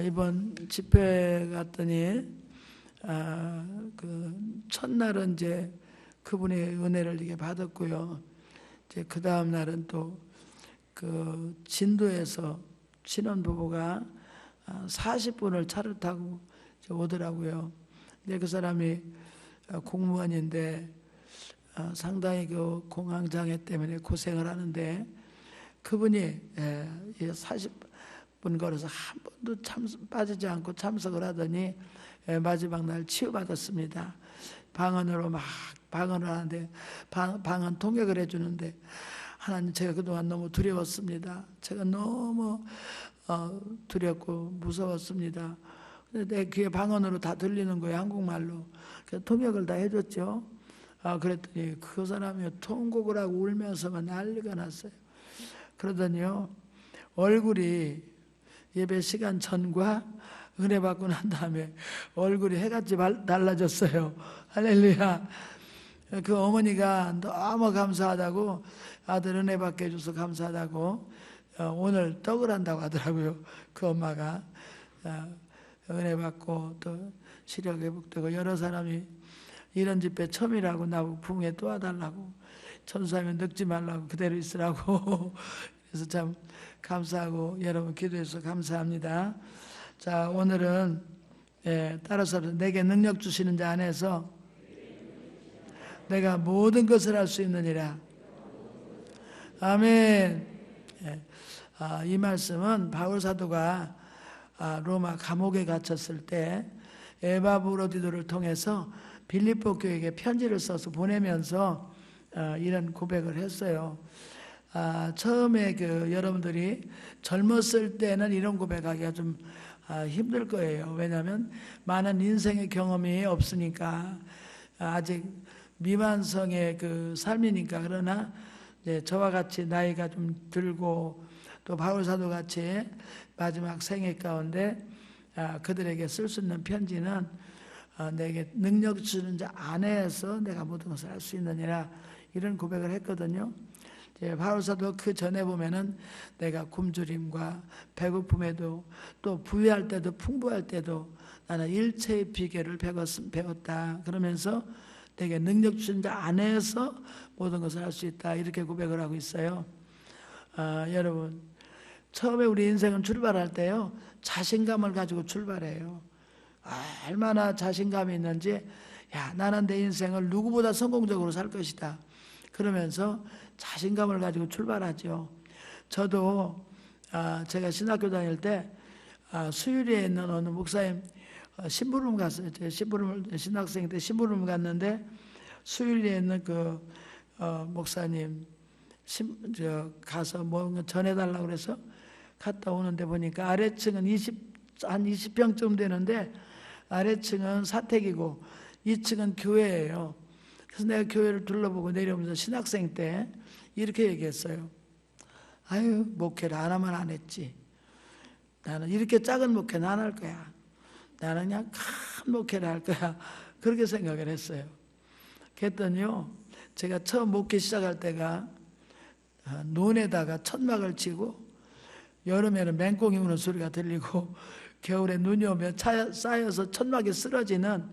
이번 집회 갔더니 그 첫날은 이제 그분의 은혜를 이렇게 받았고요. 이제 그 다음 날은 또 그 진도에서 신혼부부가 40분을 차를 타고 오더라고요. 근데 그 사람이 공무원인데 상당히 그 공황장애 때문에 고생을 하는데 그분이 40분 걸어서 한 번도 빠지지 않고 참석을 하더니 마지막 날 치유받았습니다. 방언으로 막 방언을 하는데 방언 통역을 해주는데 하나님, 제가 그동안 너무 두려웠습니다. 제가 너무 두렵고 무서웠습니다. 근데 내 귀에 방언으로 다 들리는 거예요, 한국말로. 그래서 통역을 다 해줬죠. 그랬더니 그 사람이 통곡을 하고 울면서만 난리가 났어요. 그러더니요, 얼굴이 예배 시간 전과 은혜 받고 난 다음에 얼굴이 해같이 달라졌어요. 할렐루야. 그 어머니가 너무 감사하다고, 아들 은혜 받게 해줘서 감사하다고 오늘 떡을 한다고 하더라고요. 그 엄마가 은혜 받고 또 시력 회복되고, 여러 사람이 이런 집회 처음이라고 나보고 부흥회 또 와달라고, 천수하면 늙지 말라고 그대로 있으라고 그래서 참 감사하고 여러분 기도해서 감사합니다. 자, 오늘은 따라서 내게 능력 주시는 자 안에서 내가 모든 것을 할 수 있느니라. 아멘. 이 말씀은 바울 사도가 로마 감옥에 갇혔을 때 에바브로디도를 통해서 빌립보 교회에게 편지를 써서 보내면서 이런 고백을 했어요. 처음에 여러분들이 젊었을 때는 이런 고백하기가 좀 힘들 거예요. 왜냐하면 많은 인생의 경험이 없으니까, 아직 미완성의 그 삶이니까. 그러나 저와 같이 나이가 좀 들고 또 바울 사도 같이 마지막 생애 가운데 그들에게 쓸 수 있는 편지는 내게 능력 주는 자 안에서 내가 모든 것을 할 수 있느니라, 이런 고백을 했거든요. 바울 사도 그 전에 보면은 내가 굶주림과 배고픔에도 또 부유할 때도 풍부할 때도 나는 일체의 비결을 배웠다. 그러면서 내게 능력 주신 자 안에서 모든 것을 할 수 있다, 이렇게 고백을 하고 있어요. 여러분, 처음에 우리 인생은 출발할 때요, 자신감을 가지고 출발해요. 얼마나 자신감이 있는지, 나는 내 인생을 누구보다 성공적으로 살 것이다, 그러면서 자신감을 가지고 출발하죠. 저도 제가 신학교 다닐 때 수유리에 있는 어느 목사님 심부름 갔어요. 신학생 때 심부름 갔는데 수유리에 있는 그 목사님 가서 뭔가 전해달라고 그래서 갔다 오는데 보니까 아래층은 한 20평쯤 되는데 아래층은 사택이고 2층은 교회예요. 그래서 내가 교회를 둘러보고 내려오면서 신학생 때 이렇게 얘기했어요. 아유, 목회를 안 하면 안 했지. 나는 이렇게 작은 목회는 안 할 거야. 나는 그냥 큰 목회를 할 거야. 그렇게 생각을 했어요. 그랬더니요, 제가 처음 목회 시작할 때가 논에다가 천막을 치고 여름에는 맹꽁이 우는 소리가 들리고 겨울에 눈이 오면 쌓여서 천막이 쓰러지는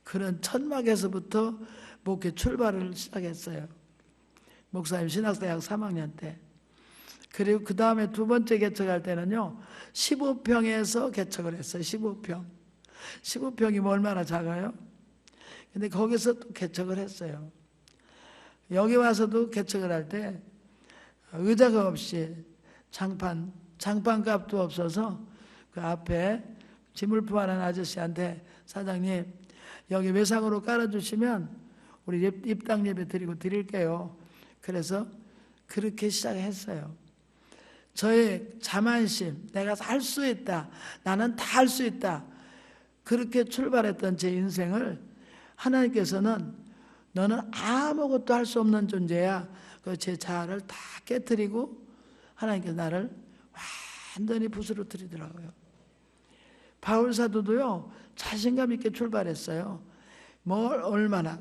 그런 천막에서부터 목회 출발을 시작했어요. 목사님 신학대학 3학년 때. 그리고 그 다음에 두 번째 개척할 때는요, 15평에서 개척을 했어요. 15평. 15평이 뭐 얼마나 작아요? 근데 거기서 또 개척을 했어요. 여기 와서도 개척을 할 때 의자가 없이 장판값도 없어서 그 앞에 지물 부하는 아저씨한테, 사장님 여기 외상으로 깔아주시면 우리 입당 예배 드릴게요. 그래서 그렇게 시작했어요. 저의 자만심, 내가 할 수 있다, 나는 다 할 수 있다, 그렇게 출발했던 제 인생을 하나님께서는 너는 아무것도 할 수 없는 존재야, 제 자아를 다 깨뜨리고 하나님께서 나를 완전히 부스러뜨리더라고요. 바울 사도도요, 자신감 있게 출발했어요. 얼마나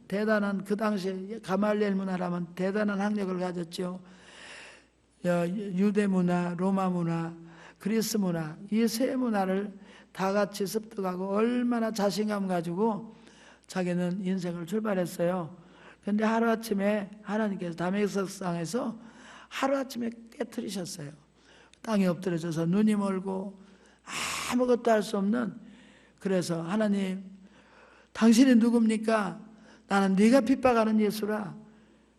대단한, 그 당시에 가말리엘 문화라면 대단한 학력을 가졌죠. 유대 문화, 로마 문화, 그리스 문화, 이 세 문화를 다 같이 습득하고 얼마나 자신감 가지고 자기는 인생을 출발했어요. 근데 하루아침에 하나님께서 다메섹상에서 하루아침에 깨트리셨어요. 땅에 엎드려져서 눈이 멀고 아무것도 할 수 없는, 그래서 하나님 당신이 누굽니까? 나는 네가 핍박하는 예수라.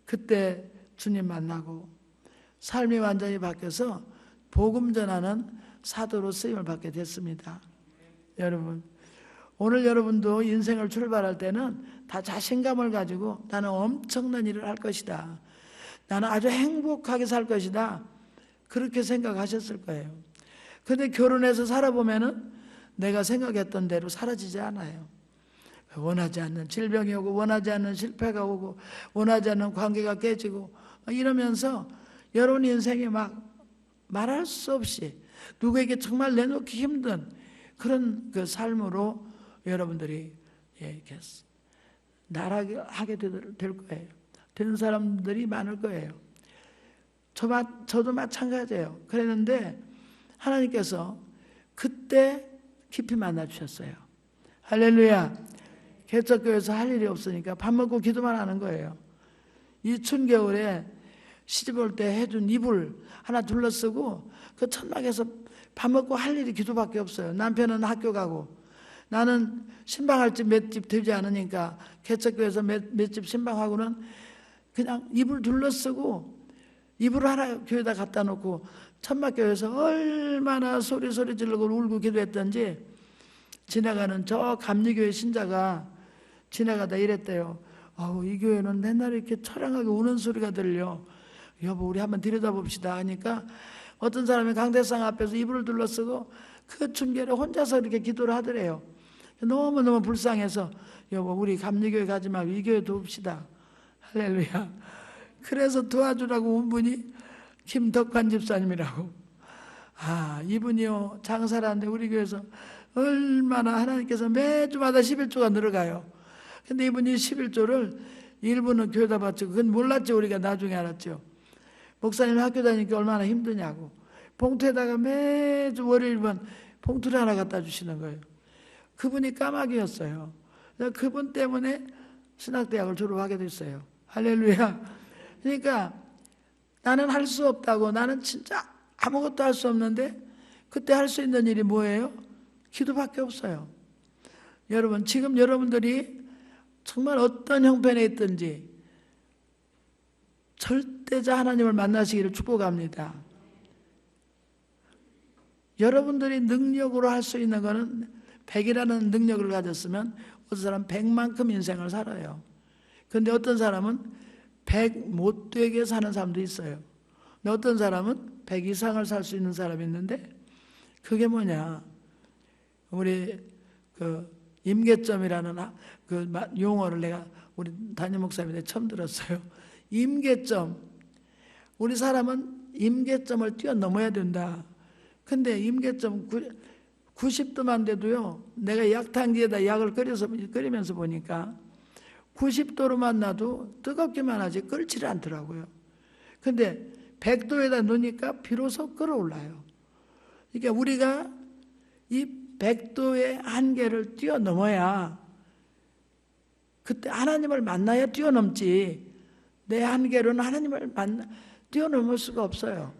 그때 주님 만나고 삶이 완전히 바뀌어서 복음 전하는 사도로 쓰임을 받게 됐습니다. 여러분, 오늘 여러분도 인생을 출발할 때는 다 자신감을 가지고 나는 엄청난 일을 할 것이다, 나는 아주 행복하게 살 것이다, 그렇게 생각하셨을 거예요. 근데 결혼해서 살아보면은 내가 생각했던 대로 사라지지 않아요. 원하지 않는 질병이 오고, 원하지 않는 실패가 오고, 원하지 않는 관계가 깨지고, 이러면서 여러분 인생이 막 말할 수 없이 누구에게 정말 내놓기 힘든 그런 그 삶으로 여러분들이 이렇게 날아가게 될 거예요. 되는 사람들이 많을 거예요. 저도 마찬가지예요. 그랬는데 하나님께서 그때 깊이 만나 주셨어요. 할렐루야. 개척교회에서 할 일이 없으니까 밥 먹고 기도만 하는 거예요. 이 추운 겨울에 시집 올 때 해준 이불 하나 둘러쓰고 그 천막에서 밥 먹고 할 일이 기도밖에 없어요. 남편은 학교 가고, 나는 신방할 집 몇 집 되지 않으니까 개척교회에서 몇 집 신방하고는 그냥 이불 둘러쓰고 이불 하나 교회에다 갖다 놓고 천막교회에서 얼마나 소리 지르고 울고 기도했던지, 지나가는 저 감리교회 신자가 지나가다 이랬대요. 이 교회는 맨날 이렇게 처량하게 우는 소리가 들려. 여보, 우리 한번 들여다봅시다 하니까 어떤 사람이 강대상 앞에서 이불을 둘러쓰고 그 춘결에 혼자서 이렇게 기도를 하더래요. 너무너무 불쌍해서 여보, 우리 감리교회 가지 말고 이 교회 도웁시다. 할렐루야. 그래서 도와주라고 온 분이 김덕환 집사님이라고. 이분이요, 장사를 하는데 우리 교회에서 얼마나 하나님께서 매주마다 11조가 늘어가요. 근데 이분이 11조를 일부는 교회다 바치고, 그건 몰랐죠. 우리가 나중에 알았죠. 목사님 학교 다니니까 얼마나 힘드냐고. 봉투에다가 매주 월요일만 봉투를 하나 갖다 주시는 거예요. 그분이 까마귀였어요. 그분 때문에 신학대학을 졸업하게 됐어요. 할렐루야. 그러니까 나는 할 수 없다고, 나는 진짜 아무것도 할 수 없는데 그때 할 수 있는 일이 뭐예요? 기도밖에 없어요. 여러분, 지금 여러분들이 정말 어떤 형편에 있든지 절대자 하나님을 만나시기를 축복합니다. 여러분들이 능력으로 할 수 있는 것은 100이라는 능력을 가졌으면 어떤 사람은 100만큼 인생을 살아요. 그런데 어떤 사람은 100 못 되게 사는 사람도 있어요. 근데 어떤 사람은 100 이상을 살 수 있는 사람이 있는데, 그게 뭐냐, 우리 그 임계점이라는 그 용어를 내가 우리 담임 목사님한테 처음 들었어요. 임계점. 우리 사람은 임계점을 뛰어넘어야 된다. 근데 임계점 90도만 돼도요, 내가 약탕기에다 약을 끓이면서 보니까 90도로만 놔도 뜨겁기만 하지 끓지를 않더라고요. 근데 100도에다 놓으니까 비로소 끓어올라요. 그러니까 우리가 이 100도의 한계를 뛰어넘어야, 그때 하나님을 만나야 뛰어넘지, 내 한계로는 하나님을 뛰어넘을 수가 없어요.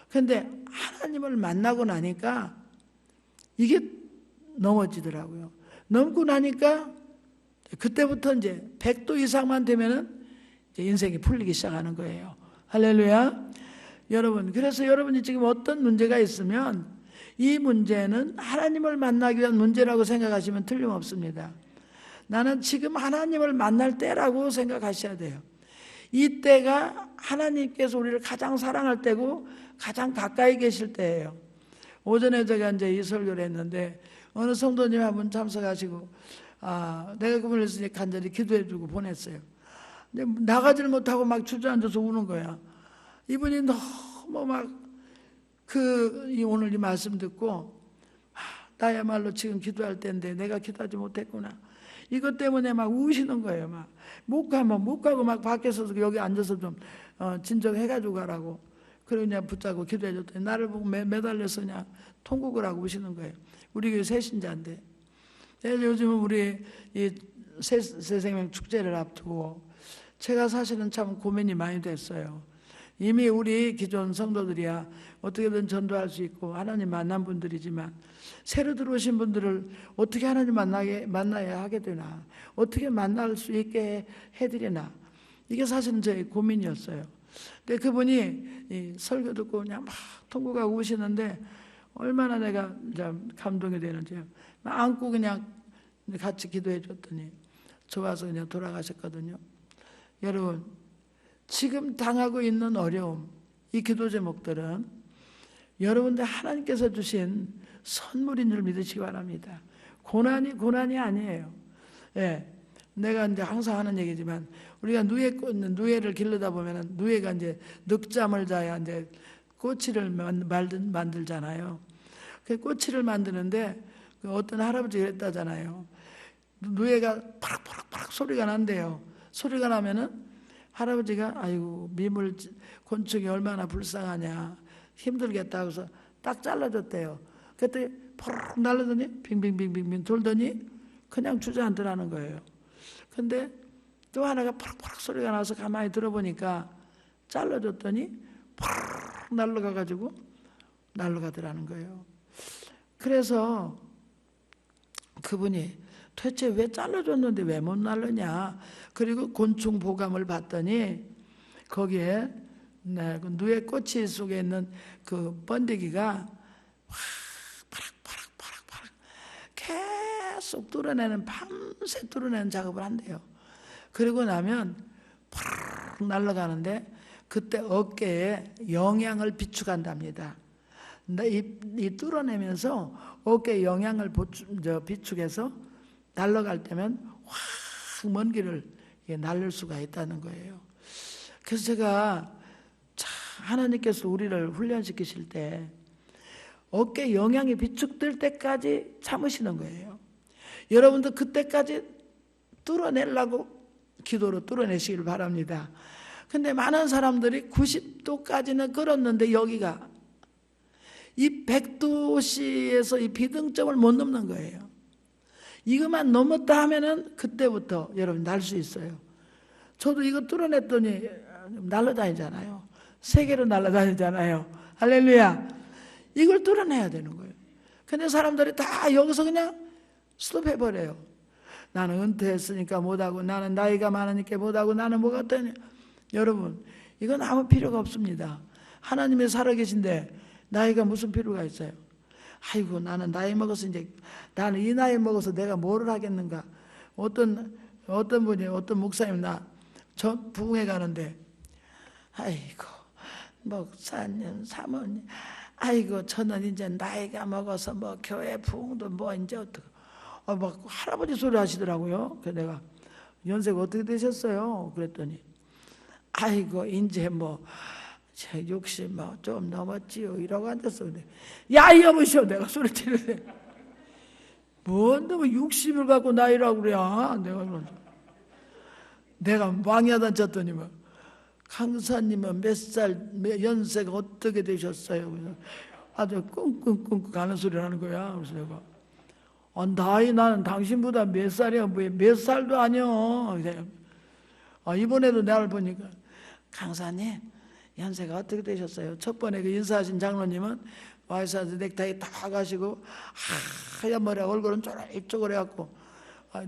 그런데 하나님을 만나고 나니까 이게 넘어지더라고요. 넘고 나니까 그때부터 이제 100도 이상만 되면은 이제 인생이 풀리기 시작하는 거예요. 할렐루야. 여러분, 그래서 여러분이 지금 어떤 문제가 있으면 이 문제는 하나님을 만나기 위한 문제라고 생각하시면 틀림없습니다. 나는 지금 하나님을 만날 때라고 생각하셔야 돼요. 이 때가 하나님께서 우리를 가장 사랑할 때고 가장 가까이 계실 때예요. 오전에 제가 이제 이 설교를 했는데 어느 성도님 한 분 참석하시고, 내가 그분을 했으니 간절히 기도해주고 보냈어요. 근데 나가지를 못하고 막 주저앉아서 우는 거야. 이분이 너무 막 오늘 이 말씀 듣고, 나야말로 지금 기도할 때인데 내가 기도하지 못했구나. 이것 때문에 막 우시는 거예요. 못 가고 막 밖에서 여기 앉아서 좀 진정해가지고 가라고. 그리고 그냥 붙잡고 기도해 줬더니 나를 보고 매달려서 그냥 통곡을 하고 우시는 거예요. 우리 교회 새신자인데. 요즘은 우리 이 새생명 축제를 앞두고 제가 사실은 참 고민이 많이 됐어요. 이미 우리 기존 성도들이야 어떻게든 전도할 수 있고 하나님 만난 분들이지만 새로 들어오신 분들을 어떻게 하나님 만나야 하게 되나, 어떻게 만날 수 있게 해드리나, 이게 사실은 저의 고민이었어요. 근데 그분이 이 설교 듣고 그냥 막 통곡하고 우시는데 얼마나 내가 감동이 되는지 안고 그냥 같이 기도해 줬더니 좋아서 그냥 돌아가셨거든요. 여러분, 지금 당하고 있는 어려움, 이 기도 제목들은 여러분들 하나님께서 주신 선물인 줄 믿으시기 바랍니다. 고난이 아니에요. 예, 내가 이제 항상 하는 얘기지만 우리가 누에를 기르다 보면은 누에가 이제 늑잠을 자야 이제 꼬치를 만들잖아요. 그 꼬치를 만드는데 어떤 할아버지가 그랬다잖아요. 누에가 파락파락 소리가 난대요. 소리가 나면은 할아버지가 아이고 미물 곤충이 얼마나 불쌍하냐, 힘들겠다 하고서 딱 잘라줬대요. 그때 포르륵 날르더니 빙빙빙빙 돌더니 그냥 주저앉더라는 거예요. 근데 또 하나가 파락파락 소리가 나서 가만히 들어보니까 잘라줬더니 파르륵 날아가더라는 거예요. 그래서 그분이 도대체 왜 잘라줬는데 왜 못 날르냐, 그리고 곤충 보감을 봤더니 거기에 누에 꼬치 속에 있는 그 번데기가 파락 계속 뚫어내는, 밤새 뚫어내는 작업을 한대요. 그리고 나면 파락 날아가는데 그때 어깨에 영양을 비축한답니다. 이 뚫어내면서 어깨에 영양을 비축해서 날아갈 때면 확 먼 길을 날릴 수가 있다는 거예요. 그래서 제가 하나님께서 우리를 훈련시키실 때 어깨 영양이 비축될 때까지 참으시는 거예요. 여러분도 그때까지 뚫어내려고 기도로 뚫어내시길 바랍니다. 근데 많은 사람들이 90도까지는 끌었는데 여기가 이 100도씨에서 이 비등점을 못 넘는 거예요. 이것만 넘었다 하면은 그때부터 여러분 날 수 있어요. 저도 이거 뚫어냈더니 날아다니잖아요. 세계로 날아다니잖아요. 할렐루야. 이걸 뚫어내야 되는 거예요. 근데 사람들이 다 여기서 그냥 스톱해버려요. 나는 은퇴했으니까 못하고, 나는 나이가 많으니까 못하고, 나는 뭐가 되냐. 여러분, 이건 아무 필요가 없습니다. 하나님이 살아계신데 나이가 무슨 필요가 있어요? 아이고, 나는 나이 먹어서 이제, 나는 이 나이 먹어서 내가 뭐를 하겠는가. 어떤 분이, 어떤 목사님 저 부흥회 가는데, 아이고, 목사님, 사모님, 아이고, 저는 이제 나이가 먹어서 뭐 교회 부흥도 뭐 이제 어떡, 막 할아버지 소리 하시더라고요. 그래서 내가 연세가 어떻게 되셨어요? 그랬더니, 아이고, 이제 뭐, 제 60 뭐 좀 넘었지요. 이러고 앉았어. 근데 야, 여보시오, 내가 소리 치는데 뭔데 뭐 60을 갖고 나이라고 그래. 내가 망야단 쳤더니 뭐 강사님은 몇 살, 연세가 어떻게 되셨어요? 그래서 아주 끙끙끙 가는 소리를 하는 거야. 그래서 내가 나이 나는 당신보다 몇 살이야? 몇 살도 아니요. 이번에도 나를 보니까 강사님 연세가 어떻게 되셨어요? 첫 번에 그 인사하신 장로님은 와이셔츠 넥타이 다 가시고 하얀 머리 얼굴은 쪼그래갖고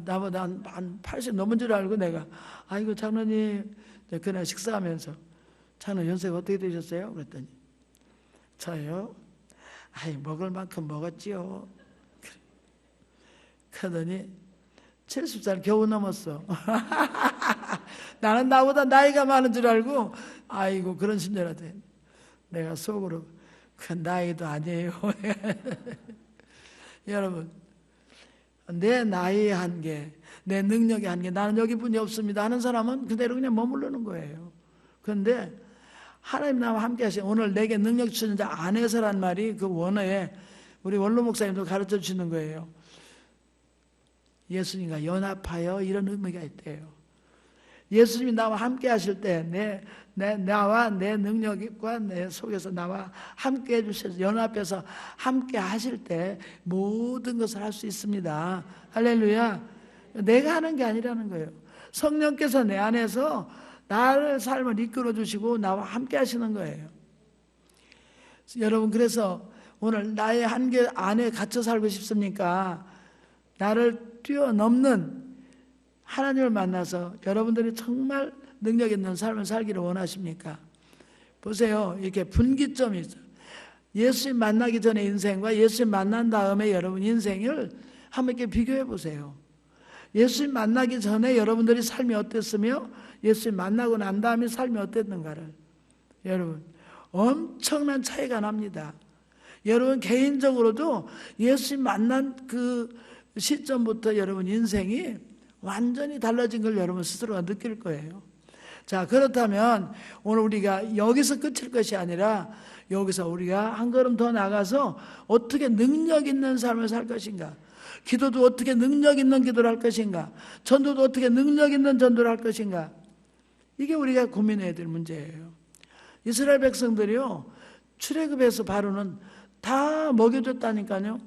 나보다 한 80 넘은 줄 알고 내가 아이고 장로님, 그날 식사하면서 장로님 연세가 어떻게 되셨어요? 그랬더니 저요? 먹을 만큼 먹었지요. 그러더니 70살 겨우 넘었어. 나는 나보다 나이가 많은 줄 알고 아이고 그런 심정이라대. 내가 속으로 그 나이도 아니에요. 여러분, 내 나이의 한계, 내 능력의 한계, 나는 여기 분이 없습니다 하는 사람은 그대로 그냥 머무르는 거예요. 그런데 하나님 나와 함께 하신 오늘 내게 능력 주시는 자 안에서란 말이 그 원어에 우리 원로 목사님도 가르쳐 주시는 거예요. 예수님과 연합하여 이런 의미가 있대요. 예수님이 나와 함께 하실 때 나와 내 능력과 내 속에서 나와 함께 해주셔서 연합해서 함께 하실 때 모든 것을 할 수 있습니다. 할렐루야. 내가 하는 게 아니라는 거예요. 성령께서 내 안에서 나를 삶을 이끌어 주시고 나와 함께 하시는 거예요. 여러분, 그래서 오늘 나의 한계 안에 갇혀 살고 싶습니까? 나를 뛰어넘는 하나님을 만나서 여러분들이 정말 능력 있는 삶을 살기를 원하십니까? 보세요. 이렇게 분기점이 있어요. 예수님 만나기 전의 인생과 예수님 만난 다음에 여러분 인생을 한번 이렇게 비교해 보세요. 예수님 만나기 전에 여러분들이 삶이 어땠으며 예수님 만나고 난 다음에 삶이 어땠는가를 여러분 엄청난 차이가 납니다. 여러분 개인적으로도 예수님 만난 그 시점부터 여러분 인생이 완전히 달라진 걸 여러분 스스로가 느낄 거예요. 자, 그렇다면 오늘 우리가 여기서 끝일 것이 아니라 여기서 우리가 한 걸음 더 나가서 어떻게 능력 있는 삶을 살 것인가, 기도도 어떻게 능력 있는 기도를 할 것인가, 전도도 어떻게 능력 있는 전도를 할 것인가, 이게 우리가 고민해야 될 문제예요. 이스라엘 백성들이요, 출애굽에서 바로는 다 먹여줬다니까요.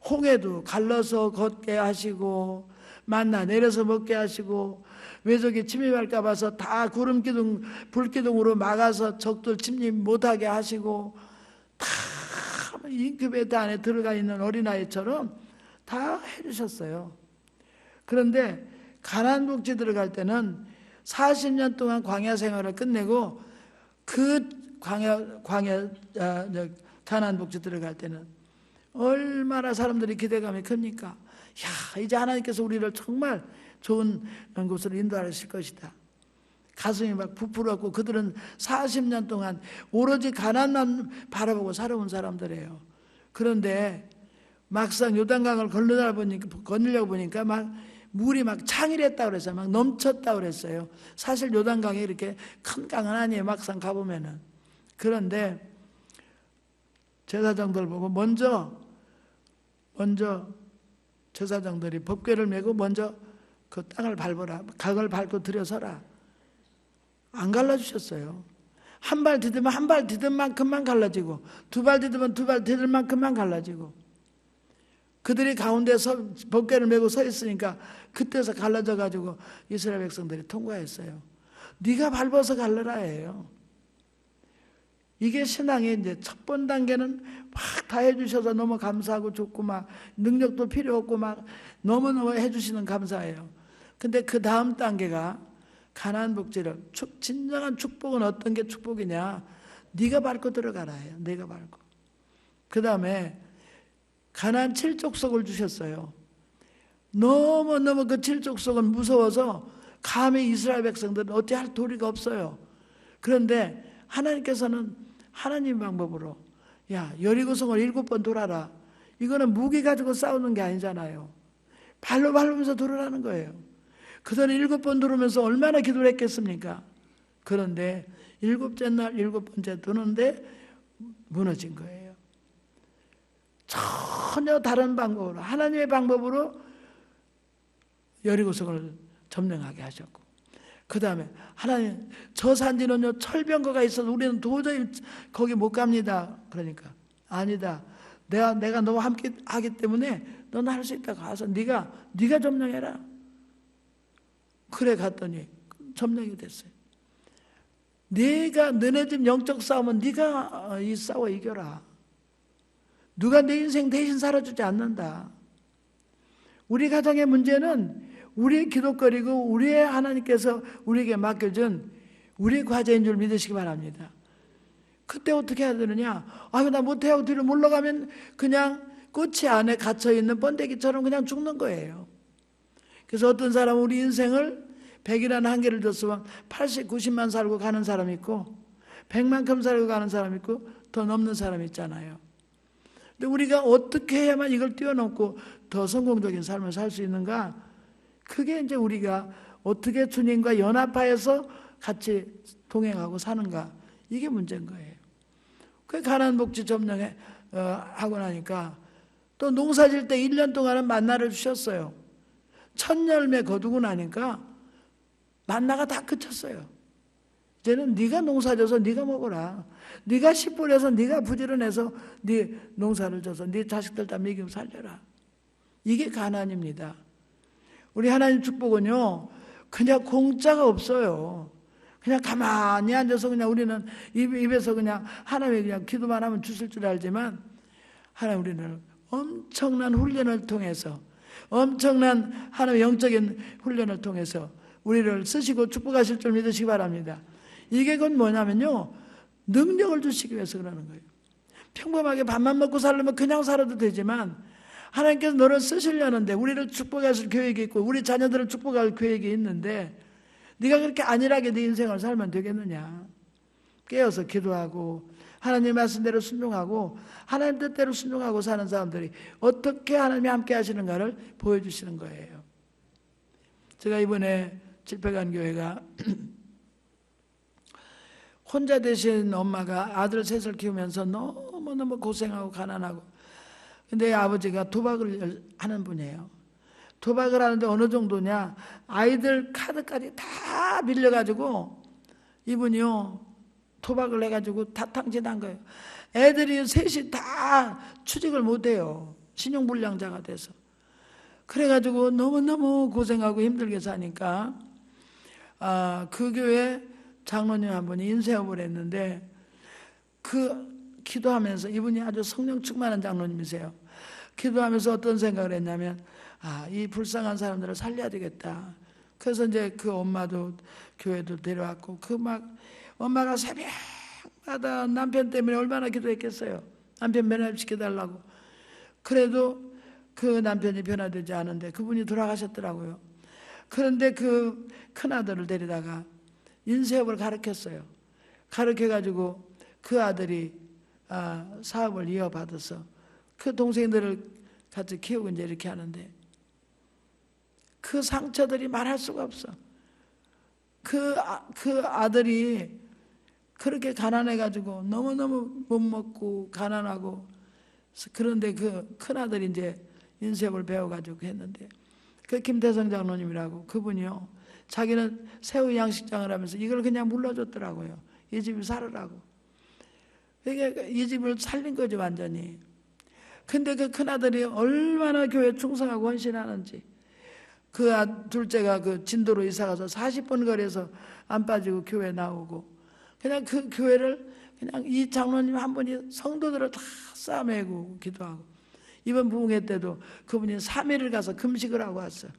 홍해도 갈라서 걷게 하시고 만나 내려서 먹게 하시고 외적이 침입할까 봐서 다 구름기둥 불기둥으로 막아서 적들 침입 못하게 하시고 다 인큐베이터 안에 들어가 있는 어린아이처럼 다 해주셨어요. 그런데 가나안 복지 들어갈 때는 40년 동안 광야 생활을 끝내고 그 가나안 복지 들어갈 때는 얼마나 사람들이 기대감이 큽니까? 야, 이제 하나님께서 우리를 정말 좋은 곳으로 인도하실 것이다. 가슴이 막 부풀었고 그들은 40년 동안 오로지 가나안만 바라보고 살아온 사람들이에요. 그런데 막상 요단강을 건너려고 보니까 막 물이 막 창일했다 그랬어요. 막 넘쳤다 그랬어요. 사실 요단강이 이렇게 큰 강은 아니에요. 막상 가보면은. 그런데 제사장들 보고 먼저 제사장들이 법궤를 메고 먼저 그 땅을 밟아라. 강을 밟고 들여서라. 안 갈라주셨어요. 한 발 디디면 한 발 디딜 만큼만 갈라지고 두 발 디디면 두 발 디딜 만큼만 갈라지고 그들이 가운데서 법궤를 메고 서 있으니까 그때서 갈라져 가지고 이스라엘 백성들이 통과했어요. 네가 밟아서 갈라라예요. 이게 신앙의 이제 첫 번 단계는 막 다 해주셔서 너무 감사하고 좋고 막 능력도 필요 없고 막 너무너무 해주시는 감사해요. 근데 그 다음 단계가 가나안 복지를 진정한 축복은 어떤 게 축복이냐? 네가 밟고 들어가라예요. 네가 밟고. 그 다음에 가나안 7족속을 주셨어요. 너무너무 그 7족속은 무서워서 감히 이스라엘 백성들은 어찌할 도리가 없어요. 그런데 하나님께서는 하나님 방법으로 야, 여리고성을 7번 돌아라. 이거는 무기 가지고 싸우는 게 아니잖아요. 발로 밟으면서 돌아라는 거예요. 그들은 7번 돌으면서 얼마나 기도를 했겠습니까? 그런데 7째 날 7번째 도는데 무너진 거예요. 전혀 다른 방법으로, 하나님의 방법으로 여리고성을 점령하게 하셨고, 그 다음에 하나님 저 산지는요 철병거가 있어서 우리는 도저히 거기 못 갑니다. 그러니까 아니다. 내가 너와 함께 하기 때문에 너는 할 수 있다. 가서 네가 점령해라. 그래 갔더니 점령이 됐어요. 너네 집 영적 싸움은 네가 싸워 이겨라. 누가 내 인생 대신 살아주지 않는다. 우리 가정의 문제는 우리의 기도거리고 우리의 하나님께서 우리에게 맡겨준 우리의 과제인 줄 믿으시기 바랍니다. 그때 어떻게 해야 되느냐? 나 못해하고 뒤로 물러가면 그냥 꽃이 안에 갇혀있는 번데기처럼 그냥 죽는 거예요. 그래서 어떤 사람은 우리 인생을 100이라는 한계를 줬으면 80, 90만 살고 가는 사람 있고 100만큼 살고 가는 사람 있고 더 넘는 사람 있잖아요. 근데 우리가 어떻게 해야만 이걸 뛰어넘고 더 성공적인 삶을 살 수 있는가? 그게 이제 우리가 어떻게 주님과 연합하여서 같이 동행하고 사는가, 이게 문제인 거예요. 그 가나안 복지 점령에 하고 나니까 또 농사 질 때 1년 동안은 만나를 주셨어요. 첫 열매 거두고 나니까 만나가 다 그쳤어요. 이제는 네가 농사져서 네가 먹어라. 네가 씨 뿌려서 네가 부지런해서 네 농사를 져서 네 자식들 다 먹이고 살려라. 이게 가난입니다. 우리 하나님 축복은요, 그냥 공짜가 없어요. 그냥 가만히 앉아서 그냥 우리는 입에서 그냥 하나님이 그냥 기도만 하면 주실 줄 알지만, 하나님 우리는 엄청난 훈련을 통해서, 엄청난 하나님의 영적인 훈련을 통해서 우리를 쓰시고 축복하실 줄 믿으시기 바랍니다. 이게 그건 뭐냐면요, 능력을 주시기 위해서 그러는 거예요. 평범하게 밥만 먹고 살려면 그냥 살아도 되지만, 하나님께서 너를 쓰시려는데, 우리를 축복하실 계획이 있고 우리 자녀들을 축복할 계획이 있는데, 네가 그렇게 안일하게 네 인생을 살면 되겠느냐. 깨어서 기도하고 하나님 말씀대로 순종하고 하나님 뜻대로 순종하고 사는 사람들이 어떻게 하나님이 함께 하시는가를 보여주시는 거예요. 제가 이번에 집회관 교회가 혼자 되신 엄마가 아들 셋을 키우면서 너무너무 고생하고 가난하고, 근데 아버지가 도박을 하는 분이에요. 도박을 하는데 어느 정도냐, 아이들 카드까지 다 빌려가지고 이분이요 도박을 해가지고 다 탕진한 거예요. 애들이 셋이 다 취직을 못해요. 신용불량자가 돼서. 그래가지고 너무너무 고생하고 힘들게 사니까 그 교회 장로님 한 분이 인쇄업을 했는데, 그 기도하면서, 이분이 아주 성령 충만한 장로님이세요. 기도하면서 어떤 생각을 했냐면, 이 불쌍한 사람들을 살려야 되겠다. 그래서 이제 그 엄마도 교회도 데려왔고, 엄마가 새벽마다 남편 때문에 얼마나 기도했겠어요. 남편 변화시켜달라고. 그래도 그 남편이 변화되지 않은데 그분이 돌아가셨더라고요. 그런데 그 큰아들을 데리다가 인쇄업을 가르쳤어요. 가르쳐가지고 그 아들이 사업을 이어받아서 그 동생들을 같이 키우고 이제 이렇게 하는데, 그 상처들이 말할 수가 없어. 그 아들이 그렇게 가난해가지고 너무너무 못 먹고 가난하고, 그런데 그 큰아들이 이제 인쇄업을 배워가지고 했는데, 그 김태성 장로님이라고, 그분이요, 자기는 새우 양식장을 하면서 이걸 그냥 물러줬더라고요. 이 집을 살으라고. 그러니까 이 집을 살린 거죠, 완전히. 근데 그 큰아들이 얼마나 교회에 충성하고 헌신하는지. 그 둘째가 그 진도로 이사가서 40분 거리에서 안 빠지고 교회 나오고, 그냥 그 교회를 그냥 이 장로님 한 분이 성도들을 다 싸매고 기도하고, 이번 부흥회 때도 그분이 3일을 가서 금식을 하고 왔어요.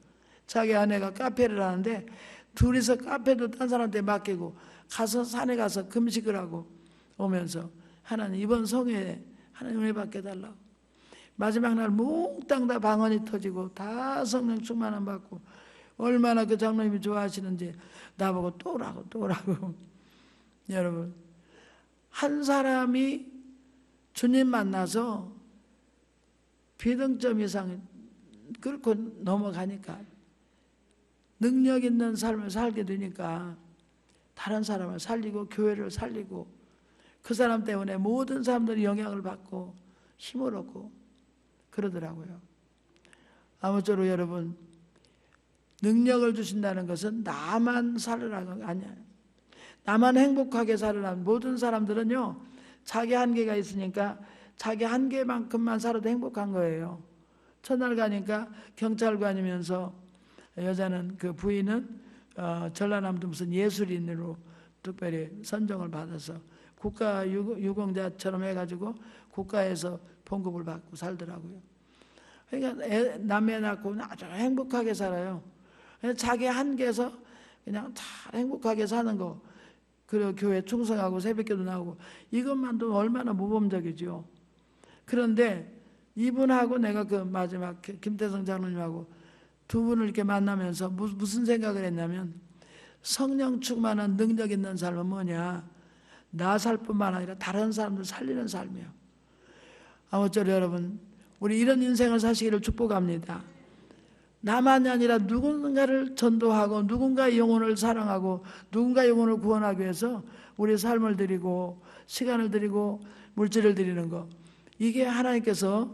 자기 아내가 카페를 하는데 둘이서 카페도 딴 사람한테 맡기고 가서 산에 가서 금식을 하고 오면서, 하나님 이번 성회에 하나님 은혜 받게 달라고. 마지막 날 몽땅 다 방언이 터지고 다 성령 충만함 받고, 얼마나 그 장로님이 좋아하시는지 나보고 또 오라고. 여러분, 한 사람이 주님 만나서 비등점 이상 그렇고 넘어가니까, 능력 있는 삶을 살게 되니까 다른 사람을 살리고 교회를 살리고, 그 사람 때문에 모든 사람들이 영향을 받고 힘을 얻고 그러더라고요. 아무쪼록 여러분, 능력을 주신다는 것은 나만 살으라가 아니야. 나만 행복하게 살으라는, 모든 사람들은요 자기 한계가 있으니까 자기 한계만큼만 살아도 행복한 거예요. 첫날 가니까 경찰관이면서 여자는, 그 부인은 전라남도 무슨 예술인으로 특별히 선정을 받아서 국가 유공자처럼 해가지고 국가에서 봉급을 받고 살더라고요. 그러니까 남매 낳고 아주 행복하게 살아요. 자기 한계에서 그냥 잘 행복하게 사는 거, 그리고 교회 충성하고 새벽기도 나오고, 이것만도 얼마나 모범적이죠. 그런데 이분하고 내가 그 마지막 김태성 장로님하고 두 분을 이렇게 만나면서 무슨 생각을 했냐면, 성령 충만한 능력 있는 삶은 뭐냐, 나 살 뿐만 아니라 다른 사람들 살리는 삶이에요. 아무쪼록 여러분, 우리 이런 인생을 사시기를 축복합니다. 나만이 아니라 누군가를 전도하고 누군가의 영혼을 사랑하고 누군가의 영혼을 구원하기 위해서 우리 삶을 드리고 시간을 드리고 물질을 드리는 것, 이게 하나님께서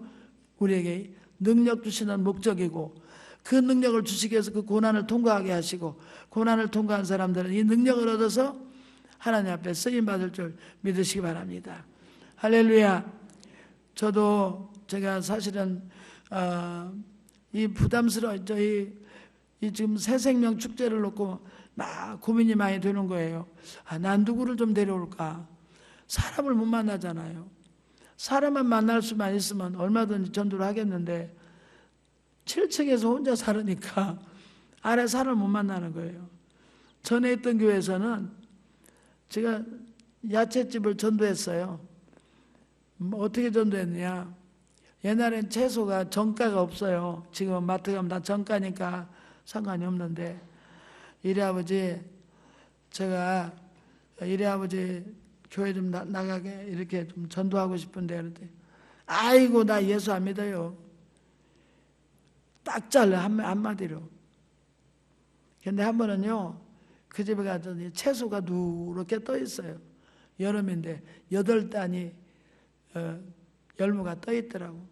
우리에게 능력 주시는 목적이고, 그 능력을 주시기 위해서 그 고난을 통과하게 하시고, 고난을 통과한 사람들은 이 능력을 얻어서 하나님 앞에 쓰임받을 줄 믿으시기 바랍니다. 할렐루야. 저도 제가 사실은 이 부담스러워, 이 지금 새 생명 축제를 놓고 막 고민이 많이 되는 거예요. 난 누구를 좀 데려올까? 사람을 못 만나잖아요. 사람만 만날 수만 있으면 얼마든지 전도를 하겠는데 7층에서 혼자 살으니까 아래 사람을 못 만나는 거예요. 전에 있던 교회에서는 제가 야채집을 전도했어요. 어떻게 전도했느냐? 옛날엔 채소가 정가가 없어요. 지금 마트 가면 다 정가니까 상관이 없는데, 이래 아버지, 제가 이래 아버지 교회 좀 나가게 이렇게 좀 전도하고 싶은데, 그랬더니 아이고 나 예수 안 믿어요. 딱 잘라 한마디로. 근데 한 번은요, 그 집에 갔더니 채소가 누렇게 떠 있어요. 여름인데 8단이 열무가 떠 있더라고.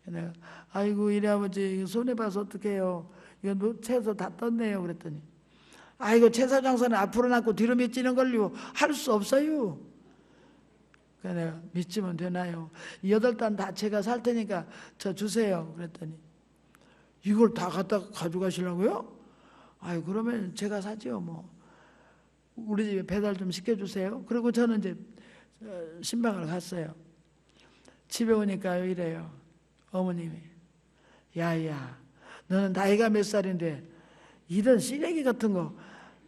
내가 아이고 이래 아버지 손해 봐서 어떡해요. 이거 채소 다 떴네요. 그랬더니 아이고 채소 장사는 앞으로 낳고 뒤로 밑지는 걸요. 할 수 없어요. 그래서 내가 믿지면 되나요? 8단 다 제가 살 테니까 저 주세요. 그랬더니 이걸 다 갖다 가져가시려고요? 아유 그러면 제가 사지요 뭐. 우리 집에 배달 좀 시켜주세요. 그리고 저는 이제 신방을 갔어요. 집에 오니까 이래요. 어머님이 야야 너는 나이가 몇 살인데 이런 쓰레기 같은 거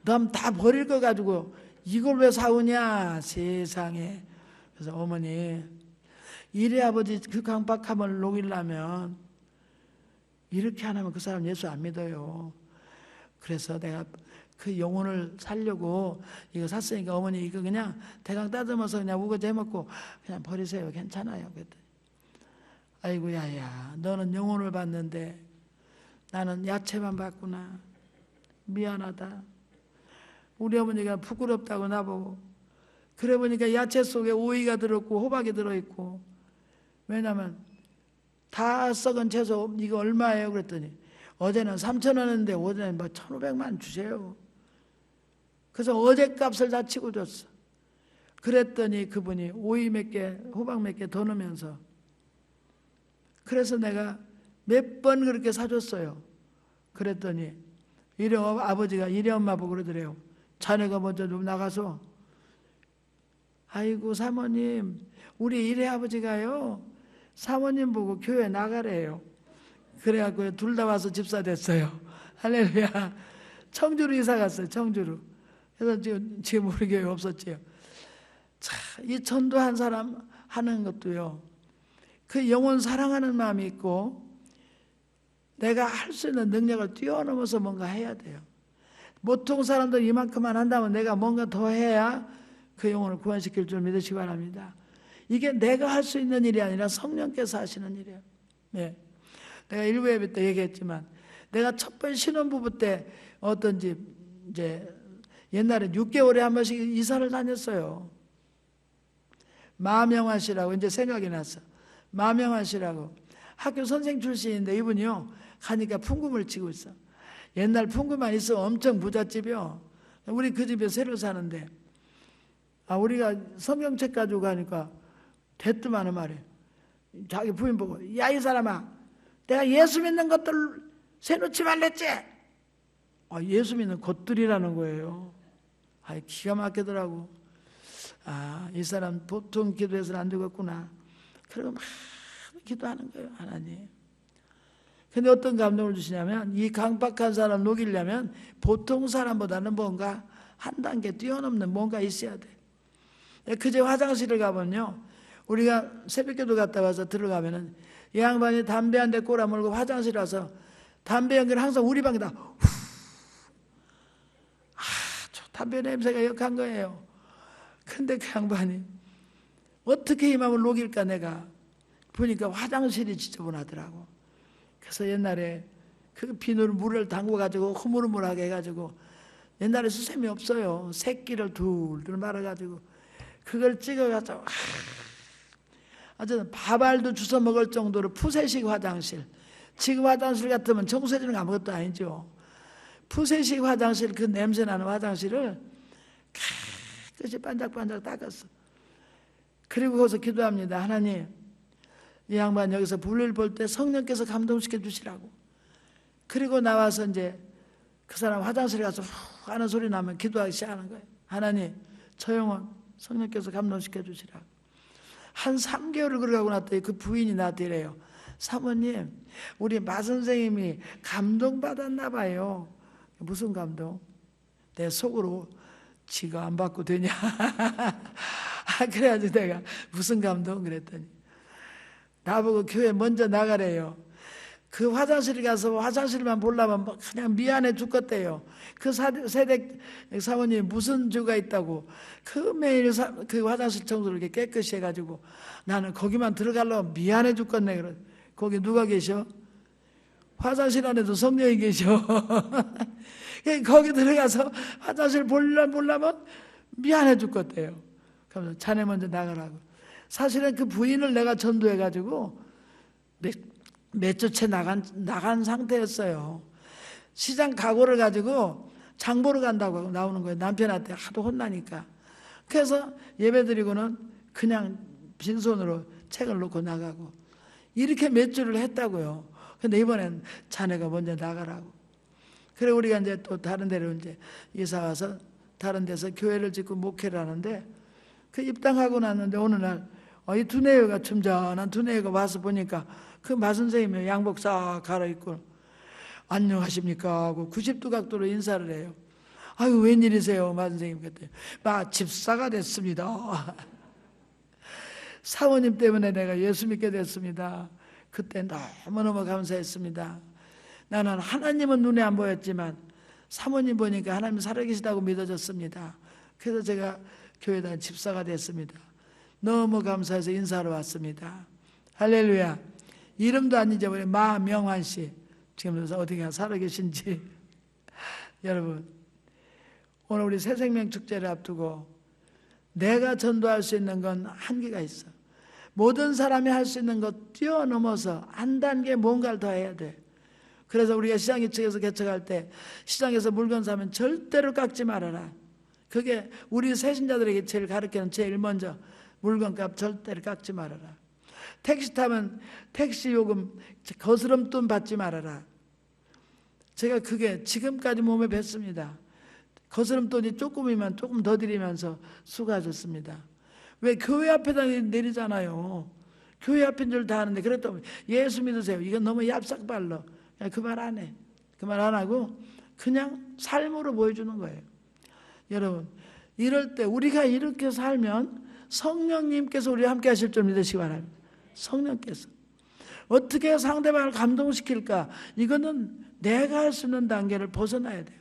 넌 다 버릴 거 가지고 이걸 왜 사오냐 세상에. 그래서 어머니 이래 아버지 그 강박함을 녹이려면 이렇게 안 하면 그 사람 예수 안 믿어요. 그래서 내가 그 영혼을 살려고 이거 샀으니까 어머니 이거 그냥 대강 따듬어서 그냥 우거지 해먹고 그냥 버리세요. 괜찮아요. 그랬더니 아이고 야야 너는 영혼을 받는데 나는 야채만 받구나. 미안하다. 우리 어머니가 부끄럽다고 나보고 그래 보니까 야채 속에 오이가 들어있고 호박이 들어있고 왜냐면 다 썩은 채소 이거 얼마예요? 그랬더니 어제는 3,000원인데 어제는 뭐 1,500만 주세요. 그래서 어제 값을 다 치고 줬어. 그랬더니 그분이 오이 몇 개, 호박 몇 개 더 넣으면서 그래서 내가 몇 번 그렇게 사줬어요. 그랬더니 이래 아버지가 이래 엄마 보고 그러더래요. 자네가 먼저 좀 나가서 아이고 사모님 우리 이래 아버지가요 사모님 보고 교회 나가래요. 그래갖고 둘 다 와서 집사 됐어요. 할렐루야. 청주로 이사 갔어요. 청주로. 그래서 지금 우리 교회 없었지요. 자, 이 전도한 사람 하는 것도요. 그 영혼 사랑하는 마음이 있고 내가 할 수 있는 능력을 뛰어넘어서 뭔가 해야 돼요. 보통 사람들 이만큼만 한다면 내가 뭔가 더 해야 그 영혼을 구원시킬 줄 믿으시기 바랍니다. 이게 내가 할 수 있는 일이 아니라 성령께서 하시는 일이에요. 네. 내가 일부 예배 때 얘기했지만 내가 첫 번 신혼부부 때 어떤 집 이제 옛날에 6개월에 한 번씩 이사를 다녔어요. 마명환 씨라고 이제 생각이 났어. 마명환 씨라고 학교 선생 출신인데 이분이요 가니까 풍금을 치고 있어. 옛날 풍금만 있어 엄청 부잣집이요. 우리 그 집에 새로 사는데 우리가 성경책 가지고 가니까 대뜸하는 말이에요. 자기 부인 보고 야 이 사람아 내가 예수 믿는 것들 세놓지 말랬지. 예수 믿는 것들이라는 거예요. 기가 막히더라고. 이 사람 보통 기도해서는 안 되겠구나. 그리고 막 기도하는 거예요. 하나님. 근데 어떤 감동을 주시냐면 이 강박한 사람 녹이려면 보통 사람보다는 뭔가 한 단계 뛰어넘는 뭔가 있어야 돼. 그제 화장실을 가보면요. 우리가 새벽기도 갔다 와서 들어가면은 이 양반이 담배 한 대 꼬라물고 화장실 와서 담배 연기를 항상 우리 방에다 저 담배 냄새가 역한 거예요. 근데 그 양반이 어떻게 이 마음을 녹일까 내가 보니까 화장실이 지저분하더라고. 그래서 옛날에 그 비누를 물을 담궈가지고 흐물흐물하게 해가지고 옛날에 수세미 없어요. 새끼를 둘둘 말아가지고 그걸 찍어가지고 어쨌든 밥알도 주워 먹을 정도로 푸세식 화장실 지금 화장실 같으면 청소해주는 거 아무것도 아니죠. 푸세식 화장실, 그 냄새나는 화장실을 깨끗이 반짝반짝 닦았어. 그리고 거기서 기도합니다. 하나님, 이 양반 여기서 볼일 볼 때 성령께서 감동시켜 주시라고. 그리고 나와서 이제 그 사람 화장실에 가서 후 하는 소리 나면 기도하기 시작하는 거예요. 하나님, 저 영혼 성령께서 감동시켜 주시라고. 한 3개월을 그러고 났더니 그 부인이 나한테 이래요. 사모님, 우리 마 선생님이 감동받았나 봐요. 무슨 감동? 내 속으로 지가 안 받고 되냐? 그래가지고 내가 무슨 감동? 그랬더니 나보고 교회 먼저 나가래요. 그 화장실에 가서 화장실만 보려면 그냥 미안해 죽겠대요. 그 세댁 사모님 무슨 죄가 있다고 그 매일 그 화장실 청소를 이렇게 깨끗이 해가지고 나는 거기만 들어가려면 미안해 죽겠네. 그래. 거기 누가 계셔? 화장실 안에도 성령이 계셔. 거기 들어가서 화장실 보려면 미안해 죽겠대요. 그래서 자네 먼저 나가라고. 사실은 그 부인을 내가 전도해가지고 몇 주째 나간 상태였어요. 시장 각오를 가지고 장 보러 간다고 나오는 거예요. 남편한테 하도 혼나니까. 그래서 예배 드리고는 그냥 빈손으로 책을 놓고 나가고 이렇게 몇 주를 했다고요. 근데 이번엔 자네가 먼저 나가라고. 그래 우리가 이제 또 다른 데로 이제 이사 와서 다른 데서 교회를 짓고 목회를 하는데 그 입당하고 났는데 어느 날 이 두뇌가 춤전한 두뇌가 와서 보니까 그 마선생님이 양복 싹 갈아입고 안녕하십니까 하고 90도 각도로 인사를 해요. 아유 웬일이세요 마선생님 그때 집사가 됐습니다. 사모님 때문에 내가 예수 믿게 됐습니다. 그때 너무너무 감사했습니다. 나는 하나님은 눈에 안 보였지만 사모님 보니까 하나님 살아계시다고 믿어졌습니다. 그래서 제가 교회다 집사가 됐습니다. 너무 감사해서 인사하러 왔습니다. 할렐루야. 이름도 안 잊어버린 마명환 씨 지금 어디가 살아계신지. 여러분 오늘 우리 새생명 축제를 앞두고 내가 전도할 수 있는 건 한계가 있어. 모든 사람이 할 수 있는 것 뛰어넘어서 한 단계 뭔가를 더 해야 돼. 그래서 우리가 시장 이쪽에서 개척할 때 시장에서 물건 사면 절대로 깎지 말아라. 그게 우리 새신자들에게 제일 가르치는 제일 먼저 물건값 절대로 깎지 말아라. 택시 타면 택시 요금 거스름돈 받지 말아라. 제가 그게 지금까지 몸에 뱄습니다. 거스름돈이 조금이면 조금 더 드리면서 수고하셨습니다. 왜 교회 앞에다 내리잖아요. 교회 앞인 줄 다 아는데 그랬더니 예수 믿으세요. 이건 너무 얍삭발러. 그 말 안 해. 그 말 안 하고 그냥 삶으로 보여주는 거예요. 여러분 이럴 때 우리가 이렇게 살면 성령님께서 우리와 함께 하실 줄 믿으시기 바랍니다. 성령께서 어떻게 상대방을 감동시킬까? 이거는 내가 할 수 있는 단계를 벗어나야 돼요.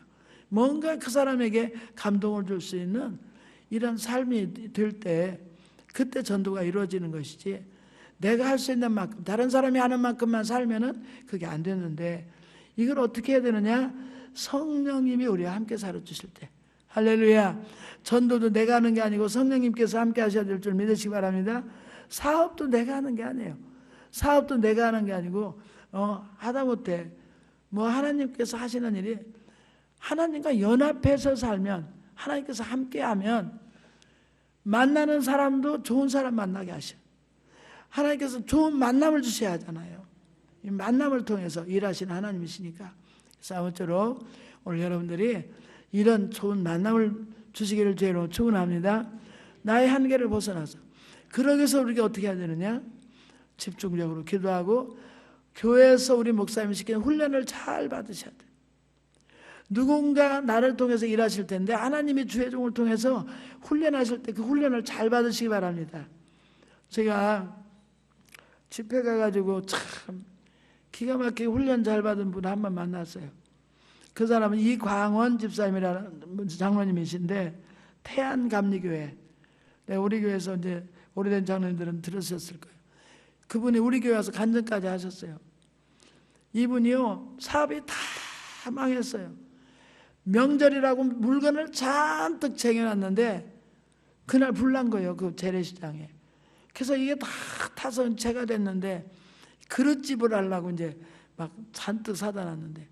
뭔가 그 사람에게 감동을 줄 수 있는 이런 삶이 될 때 그때 전도가 이루어지는 것이지 내가 할 수 있는 만큼 다른 사람이 하는 만큼만 살면은 그게 안 되는데 이걸 어떻게 해야 되느냐? 성령님이 우리와 함께 살아주실 때. 할렐루야. 전도도 내가 하는 게 아니고 성령님께서 함께 하셔야 될 줄 믿으시기 바랍니다. 사업도 내가 하는 게 아니에요. 사업도 내가 하는 게 아니고 하다못해 하나님께서 하시는 일이 하나님과 연합해서 살면 하나님께서 함께하면 만나는 사람도 좋은 사람 만나게 하셔. 하나님께서 좋은 만남을 주셔야 하잖아요. 이 만남을 통해서 일하시는 하나님이시니까. 그래서 아무쪼록 오늘 여러분들이 이런 좋은 만남을 주시기를 주로 축원합니다. 나의 한계를 벗어나서. 그러기 위해서 우리가 어떻게 해야 되느냐? 집중적으로 기도하고 교회에서 우리 목사님이 시키는 훈련을 잘 받으셔야 돼요. 누군가 나를 통해서 일하실 텐데 하나님이 주의 종을 통해서 훈련하실 때 그 훈련을 잘 받으시기 바랍니다. 제가 집회 가가지고 참 기가 막히게 훈련 잘 받은 분 한 번 만났어요. 그 사람은 이광원 집사님이라는 장로님이신데 태안감리교회. 우리 교회에서 이제 오래된 장로님들은 들으셨을 거예요. 그분이 우리 교회 와서 간증까지 하셨어요. 이분이요 사업이 다 망했어요. 명절이라고 물건을 잔뜩 쟁여놨는데 그날 불난 거예요. 그 재래시장에. 그래서 이게 다 타서 재가 됐는데 그릇집을 하려고 이제 막 잔뜩 사다 놨는데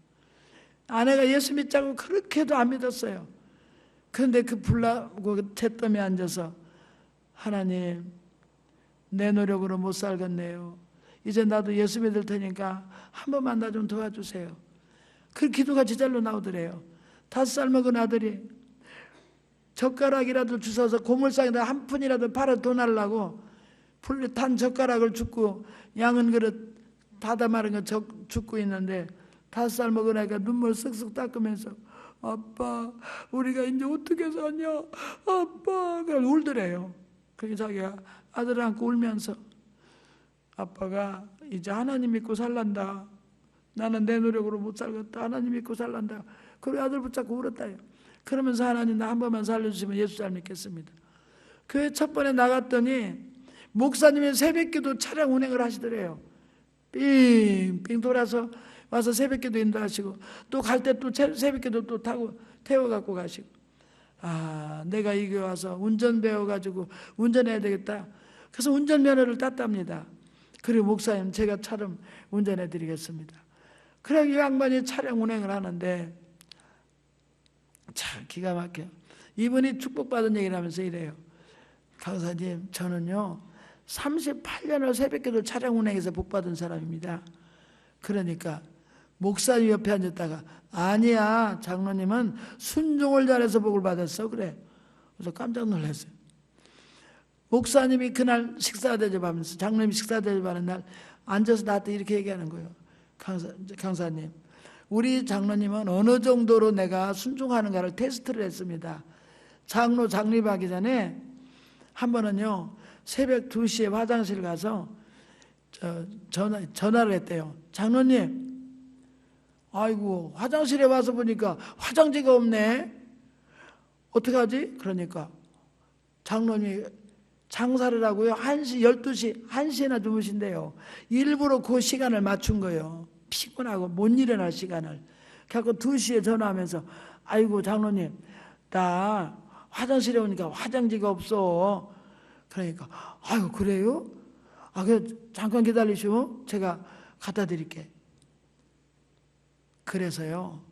아내가 예수 믿자고 그렇게도 안 믿었어요. 그런데 그 불나고 잿더미에 앉아서 하나님 내 노력으로 못 살겠네요. 이제 나도 예수 믿을 테니까 한 번만 나 좀 도와주세요. 그 기도가 제절로 나오더래요. 5살 먹은 아들이 젓가락이라도 주워서 고물상에다 한 푼이라도 팔아 돈 하려고 불에 탄 젓가락을 줍고 양은 그릇 다다 마른 거 줍고 있는데 5살 먹은 아이가 눈물 쓱쓱 닦으면서 아빠 우리가 이제 어떻게 사냐 아빠 그러고 울더래요. 그게 자기가 아들을 안고 울면서 아빠가 이제 하나님 믿고 살란다. 나는 내 노력으로 못 살겠다. 하나님 믿고 살란다. 그리고 아들 붙잡고 울었다요. 그러면서 하나님 나 한 번만 살려주시면 예수 잘 믿겠습니다. 교회 첫 번에 나갔더니 목사님이 새벽기도 차량 운행을 하시더래요. 삥삥 돌아서 와서 새벽기도 인도하시고 또 갈 때 또 새벽기도 또 타고 태워갖고 가시고 아 내가 이 교회 와서 운전 배워가지고 운전해야 되겠다. 그래서 운전면허를 땄답니다. 그리고 목사님 제가 차를 운전해 드리겠습니다. 그래 이 양반이 차량 운행을 하는데 참 기가 막혀요. 이분이 축복받은 얘기를 하면서 이래요. 강사님 저는요 38년을 새벽기도 차량 운행해서 복받은 사람입니다. 그러니까 목사님 옆에 앉았다가 아니야 장로님은 순종을 잘해서 복을 받았어 그래. 그래서 깜짝 놀랐어요. 목사님이 그날 식사 대접하면서 장로님이 식사 대접하는 날 앉아서 나한테 이렇게 얘기하는 거예요. 강사님 우리 장로님은 어느 정도로 내가 순종하는가를 테스트를 했습니다. 장로 장립하기 전에 한 번은요 새벽 2시에 화장실 가서 전화를 했대요. 장로님 아이고 화장실에 와서 보니까 화장지가 없네. 어떡하지? 그러니까 장로님이 장사를 하고요 1시 12시 1시나 주무신대요. 일부러 그 시간을 맞춘 거예요. 피곤하고 못 일어날 시간을. 그래서 2시에 전화하면서 아이고 장로님 나 화장실에 오니까 화장지가 없어. 그러니까 아유 그래요? 아 그 잠깐 기다리시오. 제가 갖다 드릴게. 그래서요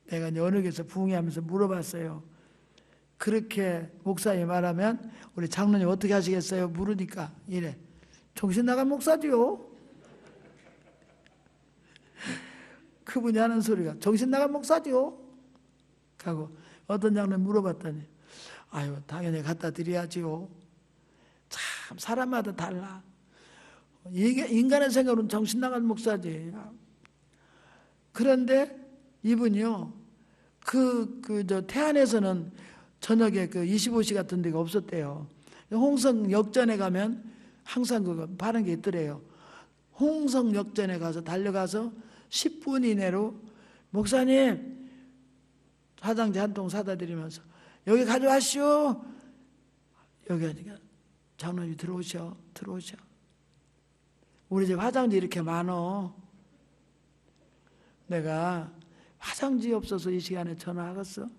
내가 어느 교회에서 부흥회하면서 물어봤어요. 그렇게 목사님이 말하면 우리 장로님 어떻게 하시겠어요? 물으니까 이래 정신 나간 목사지요. 그분이 하는 소리가 정신 나간 목사지요. 하고 어떤 장로님 물어봤더니 아유 당연히 갖다 드려야지요. 참 사람마다 달라. 이게 인간의 생각으로는 정신 나간 목사지. 그런데 이분이요 저 태안에서는 저녁에 그 25시 같은 데가 없었대요. 홍성 역전에 가면 항상 그거 파는 게 있더래요. 홍성 역전에 가서 달려가서 10분 이내로 목사님 화장지 한 통 사다 드리면서 여기 가져와시오. 여기 하니까 장로님이 들어오셔. 우리 집 화장지 이렇게 많어. 내가 화장지 없어서 이 시간에 전화하겠어.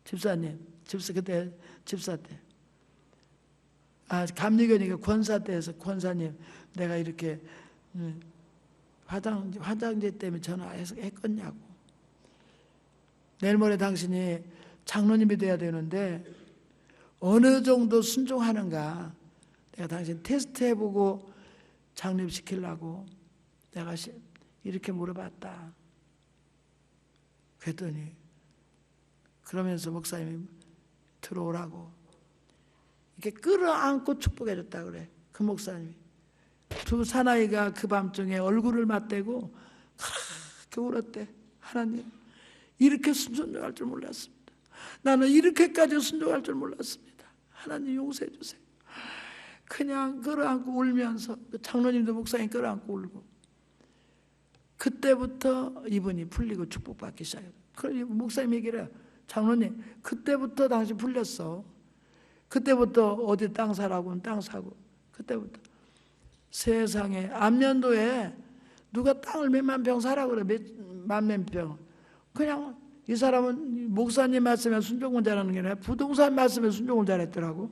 집사님, 그때 집사 때. 아, 감리교니까 권사 때에서 권사님, 내가 이렇게 화장지 때문에 전화해서 했겠냐고. 내일 모레 당신이 장로님이 돼야 되는데 어느 정도 순종하는가 내가 당신 테스트 해보고 장립시키려고 내가 이렇게 물어봤다. 그랬더니 그러면서 목사님이 들어오라고 이렇게 끌어안고 축복해줬다 그래. 그 목사님이 두 사나이가 그 밤중에 얼굴을 맞대고 그렇게 울었대. 하나님 이렇게 순종할 줄 몰랐습니다. 나는 이렇게까지 순종할 줄 몰랐습니다. 하나님 용서해 주세요. 그냥 끌어안고 울면서 그 장로님도 목사님 끌어안고 울고 그때부터 이분이 풀리고 축복받기 시작해요. 그래서 목사님 얘기를 해요. 장로님 그때부터 당신 풀렸어. 그때부터 어디 땅 사라고는 땅 사고 그때부터 세상에 앞년도에 누가 땅을 몇만 평 사라 그래. 몇만 평. 그냥 이 사람은 목사님 말씀에 순종을 잘하는 게 아니라 부동산 말씀에 순종을 잘했더라고.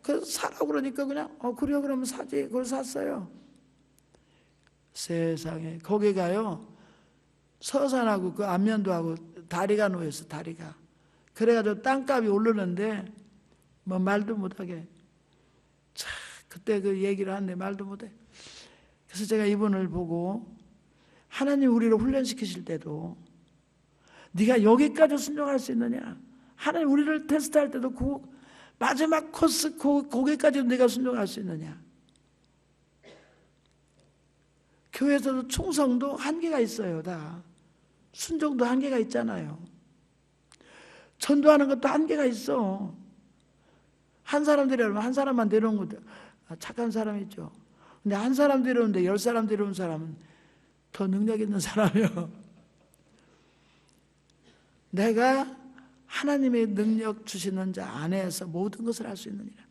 그래서 사라고 그러니까 그냥 그래요 그러면 사지. 그걸 샀어요. 세상에, 거기가요 서산하고 그 안면도하고 다리가 놓여서 다리가 그래가지고 땅값이 오르는데 뭐 말도 못하게 참 그때 그 얘기를 하는데 말도 못해. 그래서 제가 이분을 보고 하나님 우리를 훈련시키실 때도 네가 여기까지 순종할 수 있느냐, 하나님 우리를 테스트할 때도 그 마지막 코스 거기까지 네가 순종할 수 있느냐. 교회에서도 충성도 한계가 있어요. 다 순종도 한계가 있잖아요. 전도하는 것도 한계가 있어. 한 사람 데려오면 한 사람만 데려온 것도 착한 사람이 있죠. 근데 한 사람 데려오는데 10사람 데려온 사람은 더 능력 있는 사람이요. 내가 하나님의 능력 주시는 자 안에서 모든 것을 할 수 있느니라.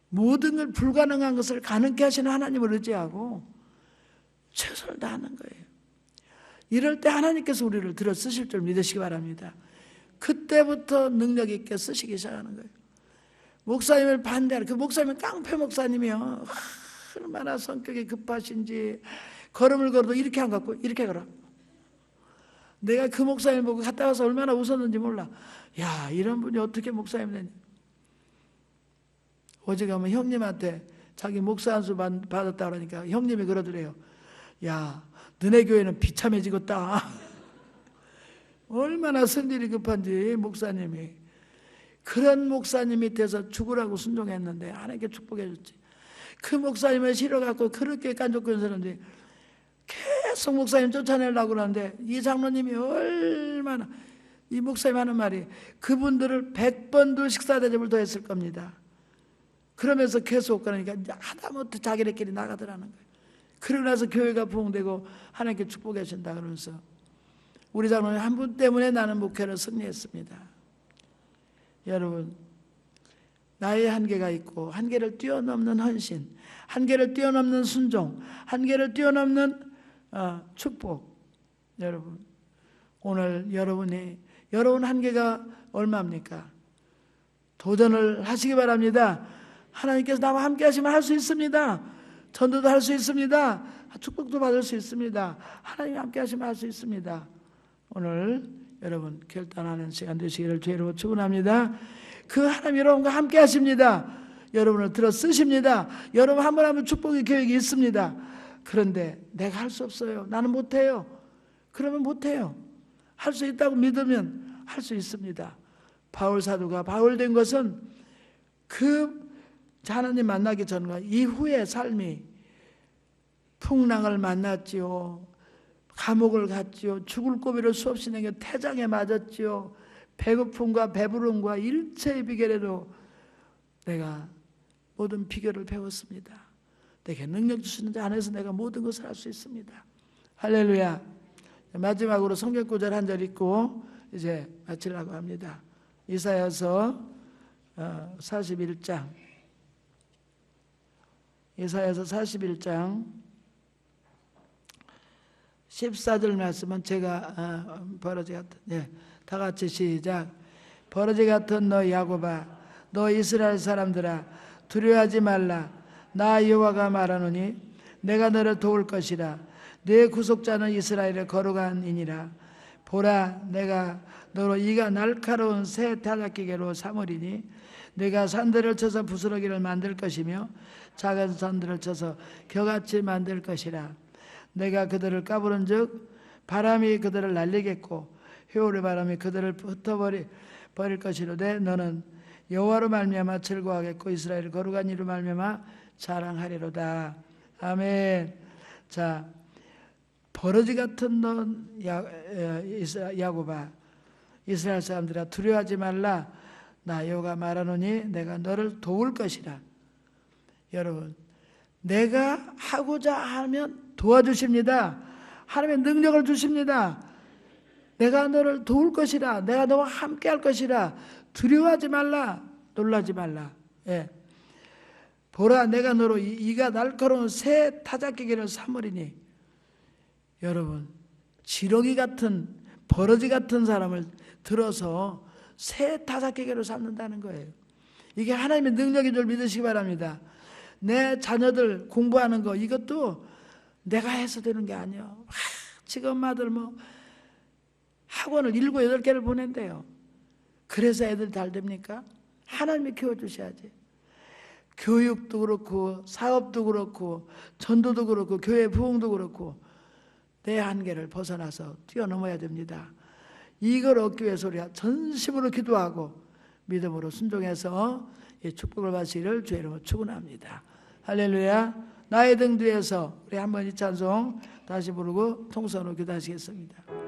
모든 걸 불가능한 것을 가능케 하시는 하나님을 의지하고 최선을 다하는 거예요. 이럴 때 하나님께서 우리를 들어 쓰실 줄 믿으시기 바랍니다. 그때부터 능력 있게 쓰시기 시작하는 거예요. 목사님을 반대하는, 그 목사님은 깡패 목사님이요. 얼마나 성격이 급하신지 걸음을 걸어도 이렇게 안 갖고 이렇게 걸어. 내가 그 목사님 보고 갔다 와서 얼마나 웃었는지 몰라. 야, 이런 분이 어떻게 목사님 되냐. 어제 가면 형님한테 자기 목사 안수 받았다 그러니까 형님이 그러더래요. 야, 너네 교회는 비참해지겠다. 얼마나 성질이 급한지 목사님이. 그런 목사님 밑에서 죽으라고 순종했는데 하나님께 축복해 줬지. 그 목사님을 싫어갖고 그렇게 깐족거리는 사람들이 계속 목사님 쫓아내려고 그러는데 이 장로님이 얼마나, 이 목사님 하는 말이 그분들을 100번도 식사 대접을 더 했을 겁니다. 그러면서 계속 그러니까 하다못해 자기네끼리 나가더라는 거예요. 그러고 나서 교회가 부흥되고 하나님께 축복해 주신다 그러면서 우리 장로님 한 분 때문에 나는 목회를 승리했습니다. 여러분, 나의 한계가 있고 한계를 뛰어넘는 헌신, 한계를 뛰어넘는 순종, 한계를 뛰어넘는 축복. 여러분, 오늘 여러분 한계가 얼마입니까? 도전을 하시기 바랍니다. 하나님께서 나와 함께 하시면 할 수 있습니다. 전도도 할 수 있습니다. 축복도 받을 수 있습니다. 하나님 함께 하시면 할 수 있습니다. 오늘 여러분 결단하는 시간 되시기를 주의로 축원합니다. 그 하나님 여러분과 함께 하십니다. 여러분을 들어 쓰십니다. 여러분 한 번 하면 축복의 계획이 있습니다. 그런데 내가 할 수 없어요. 나는 못해요. 그러면 못해요. 할 수 있다고 믿으면 할 수 있습니다. 바울 사도가 바울 된 것은 그 하나님 만나기 전과 이후의 삶이 풍랑을 만났지요. 감옥을 갔지요. 죽을 고비를 수없이 내겨 태장에 맞았지요. 배고픔과 배부름과 일체의 비결에도 내가 모든 비결을 배웠습니다. 내게 능력 주시는 자 안에서 내가 모든 것을 할 수 있습니다. 할렐루야. 마지막으로 성경 구절 한 절 읽고 이제 마치려고 합니다. 이사야서 41장, 이사야서 41장 14절 말씀은 제가 버러지 같은, 다 같이 시작. 버러지 같은 너 야곱아, 너 이스라엘 사람들아, 두려워하지 말라. 나 여호와가 말하노니 내가 너를 도울 것이라. 내 구속자는 이스라엘의 거룩한 이니라. 보라, 내가 너로 이가 날카로운 새 타작기계로 삼으리니 내가 산들을 쳐서 부스러기를 만들 것이며 작은 산들을 쳐서 겨같이 만들 것이라. 내가 그들을 까부른즉 바람이 그들을 날리겠고 회오리 바람이 그들을 흩어버릴 것이로되 너는 여호와로 말미암아 즐거워하겠고 이스라엘 거룩한 이로 말미암아 자랑하리로다. 아멘. 자, 버러지 같은 넌 야곱아, 이스라엘 사람들아, 두려워하지 말라. 나 여호와가 말하노니 내가 너를 도울 것이라. 여러분, 내가 하고자 하면 도와주십니다. 하나님의 능력을 주십니다. 내가 너를 도울 것이라. 내가 너와 함께 할 것이라. 두려워하지 말라. 놀라지 말라. 보라, 내가 너로 이가 날카로운 새 타작기계를 삼으리니. 여러분, 지렁이 같은 버러지 같은 사람을 들어서 새 타작기계로 삼는다는 거예요. 이게 하나님의 능력인 줄 믿으시기 바랍니다. 내 자녀들 공부하는 거, 이것도 내가 해서 되는 게 아니에요. 지금 엄마들 뭐 학원을 7, 8개를 보낸대요. 그래서 애들 잘 됩니까? 하나님이 키워주셔야지. 교육도 그렇고 사업도 그렇고 전도도 그렇고 교회 부흥도 그렇고 내 한계를 벗어나서 뛰어넘어야 됩니다. 이걸 얻기 위해서 우리가 전심으로 기도하고 믿음으로 순종해서 이 축복을 받으시기를 주의 이름으로 축원합니다. 할렐루야. 나의 등 뒤에서 우리 한번 이 찬송 다시 부르고 통성으로 기도하시겠습니다.